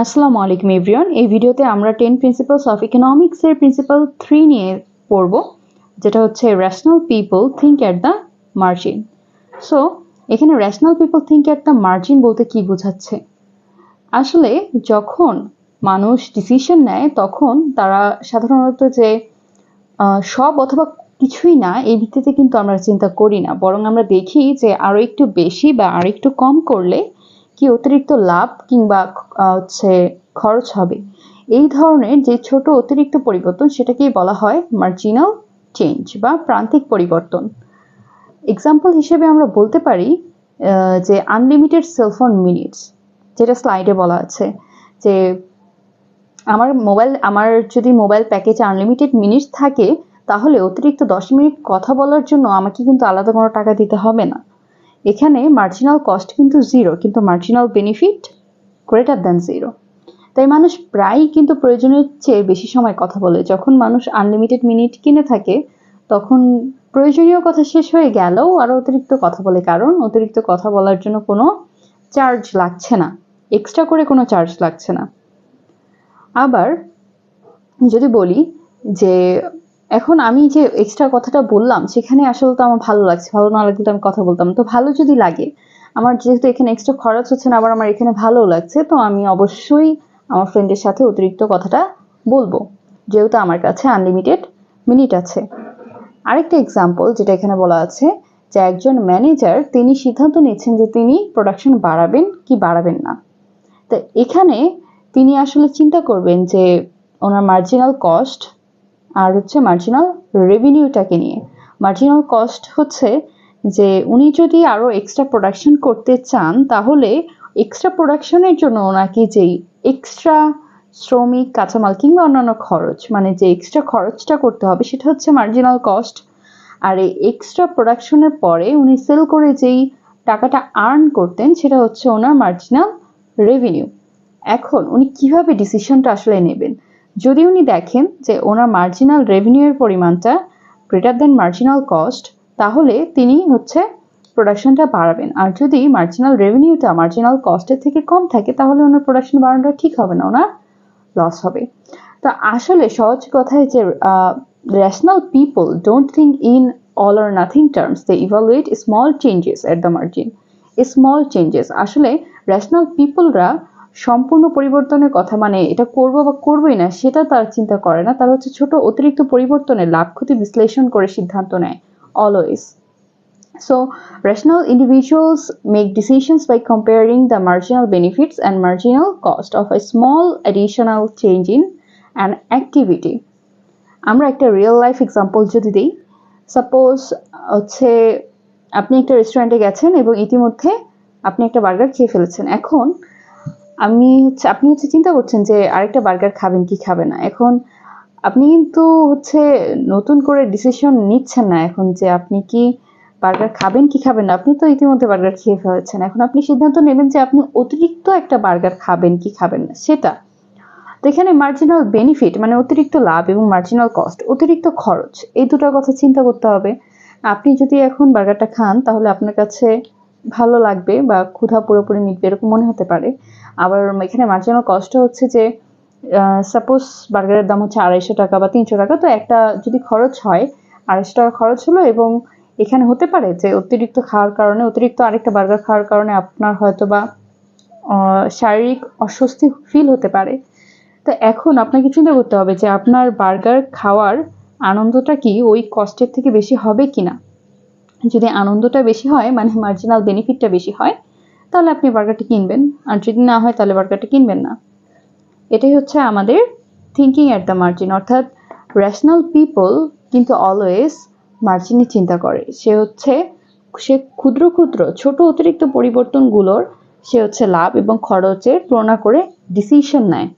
আসসালামু আলাইকুম এভরিওয়ান। এই ভিডিওতে আমরা 10 প্রিন্সিপালস অফ ইকোনমিক্স এর প্রিন্সিপাল 3 নিয়ে পড়ব, যেটা হচ্ছে rational people think at the margin. So এখানে rational people think at the margin বলতে কি বোঝাচ্ছে? আসলে যখন মানুষ ডিসিশন নেয় তখন তারা সাধারণত যে সব অথবা কিছুই না এই ভিত্তিতে কিন্তু আমরা চিন্তা করি না, বরং আমরা দেখি যে আরো একটু বেশি বা আরো একটু কম করলে কি অতিরিক্ত লাভ কিংবা হচ্ছে খরচ হবে। এই ধরনের যে ছোট অতিরিক্ত পরিবর্তন সেটাকেই বলা হয় মার্জিনাল চেঞ্জ বা প্রান্তিক পরিবর্তন। এক্সাম্পল হিসেবে আমরা বলতে পারি যে আনলিমিটেড সেলফোন মিনিটস, যেটা স্লাইডে বলা আছে যে আমার যদি মোবাইল প্যাকেজে আনলিমিটেড মিনিটস থাকে তাহলে অতিরিক্ত 10 মিনিট কথা বলার জন্য আমাকে কিন্তু আলাদা কোনো টাকা দিতে হবে না। এখানে মার্জিনাল কস্ট কিন্তু জিরো, কিন্তু marginal benefit greater than zero. তাই মানুষ প্রায়ই কিন্তু প্রয়োজনের চেয়ে বেশি সময় কথা বলে। যখন মানুষ আনলিমিটেড মিনিট কিনে থাকে তখন প্রয়োজনীয় কথা শেষ হয়ে গেলেও আরো অতিরিক্ত কথা বলে, কারণ অতিরিক্ত কথা বলার জন্য কোনো চার্জ লাগছে না, এক্সট্রা করে কোনো চার্জ লাগছে না। আবার যদি বলি যে এখন আমি যে এক্সট্রা কথাটা বললাম সেখানে আসলে তো আমার ভালো লাগছে, ভালো না লাগলে তো আমি কথা বলতাম। তো ভালো যদি লাগে, আমার যেহেতু এখানে এক্সট্রা খরচ হচ্ছে না, আবার আমার এখানে ভালো লাগছে, তো আমি অবশ্যই আমার ফ্রেন্ডের সাথে অতিরিক্ত কথাটা বলবো, যেহেতু আমার কাছে আনলিমিটেড মিনিট আছে। আরেকটা এক্সাম্পল যেটা এখানে বলা আছে যে একজন ম্যানেজার তিনি সিদ্ধান্ত নিচ্ছেন যে তিনি প্রোডাকশন বাড়াবেন কি বাড়াবেন না। তো এখানে তিনি আসলে চিন্তা করবেন যে ওনার মার্জিনাল কস্ট আর হচ্ছে মার্জিনাল রেভিনিউটাকে নিয়ে। মার্জিনাল কস্ট হচ্ছে যে উনি যদি আরো এক্সট্রা প্রোডাকশন করতে চান তাহলে এক্সট্রা প্রোডাকশনের জন্য ওনাকে যেই এক্সট্রা শ্রমিক, কাঁচামাল কিংবা অন্যান্য খরচ, মানে যে এক্সট্রা খরচটা করতে হবে সেটা হচ্ছে মার্জিনাল কস্ট। আর এই এক্সট্রা প্রোডাকশনের পরে উনি সেল করে যেই টাকাটা আর্ন করতেন সেটা হচ্ছে ওনার মার্জিনাল রেভিনিউ। এখন উনি কিভাবে ডিসিশনটা আসলে নেবেন? যদি উনি দেখেন যে ওনার মার্জিনাল রেভিনিউয়ের পরিমাণটা গ্রেটার দেন মার্জিনাল কস্ট, তাহলে তিনি হচ্ছে প্রোডাকশনটা বাড়াবেন। আর যদি মার্জিনাল রেভিনিউটা মার্জিনাল কস্টের থেকে কম থাকে তাহলে ওনার প্রোডাকশন বাড়ানোটা ঠিক হবে না, ওনার লস হবে। তো আসলে সহজ কথায় যে rational people don't think in all or nothing terms, they evaluate small changes at the margin. Small changes, আসলে rational peopleরা সম্পূর্ণ পরিবর্তনের কথা, মানে এটা করবো বা করবোই না সেটা তার চিন্তা করে না, তার হচ্ছে ছোট অতিরিক্ত পরিবর্তনের লাভ ক্ষতি বিশ্লেষণ করে সিদ্ধান্ত নেয় always. So rational individuals make decisions by comparing the marginal benefits and marginal cost of a small additional change in an activity. আমরা একটা রিয়েল লাইফ এক্সাম্পল যদি দিই, সাপোজ হচ্ছে আপনি একটা রেস্টুরেন্টে গেছেন এবং ইতিমধ্যে আপনি একটা বার্গার খেয়ে ফেলেছেন। এখন আপনি হচ্ছে চিন্তা করছেন যে আরেকটা বার্গার খাবেন কি খাবেন না। এখন আপনি কিন্তু হচ্ছে নতুন করে ডিসিশন নিচ্ছেন না এখন যে আপনি কি বার্গার খাবেন কি খাবেন না, আপনি তো ইতিমধ্যে বার্গার খেয়ে ফেলেছেন। এখন আপনি সিদ্ধান্ত নেবেন যে আপনি অতিরিক্ত একটা বার্গার খাবেন কি খাবেন না সেটা। তো এখানে মার্জিনাল বেনিফিট মানে অতিরিক্ত লাভ এবং মার্জিনাল কস্ট অতিরিক্ত খরচ, এই দুটোর কথা চিন্তা করতে হবে। আপনি যদি এখন বার্গারটা খান তাহলে আপনার কাছে ভালো লাগবে বা ক্ষুধা পুরোপুরি মিটবে এরকম মনে হতে পারে। আবার এখানে মার্জিনাল কস্ট হচ্ছে যে সাপোজ বার্গারের দাম হচ্ছে 250 টাকা বা 300 টাকা, তো একটা যদি খরচ হয় 250 টাকা খরচ হলো, এবং এখানে হতে পারে যে অতিরিক্ত খাওয়ার কারণে, অতিরিক্ত আরেকটা বার্গার খাওয়ার কারণে আপনার হয়তো বা শারীরিক অস্বস্তি ফিল হতে পারে। তো এখন আপনাকে চিন্তা করতে হবে যে আপনার বার্গার খাওয়ার আনন্দটা কি ওই কষ্টের থেকে বেশি হবে কিনা। যদি আনন্দটা বেশি হয়, মানে মার্জিনাল বেনিফিটটা বেশি হয়, তাহলে আপনি বার্গারটা কিনবেন, আর যদি না হয় তাহলে বার্গারটা কিনবেন না। এটাই হচ্ছে আমাদের থিঙ্কিং এট দ্য মার্জিন, অর্থাৎ রেশনাল পিপল কিন্তু অলওয়েজ মার্জিনে চিন্তা করে। সে ক্ষুদ্র ক্ষুদ্র ছোট অতিরিক্ত পরিবর্তনগুলোর সে হচ্ছে লাভ এবং খরচের তুলনা করে ডিসিশন নেয়।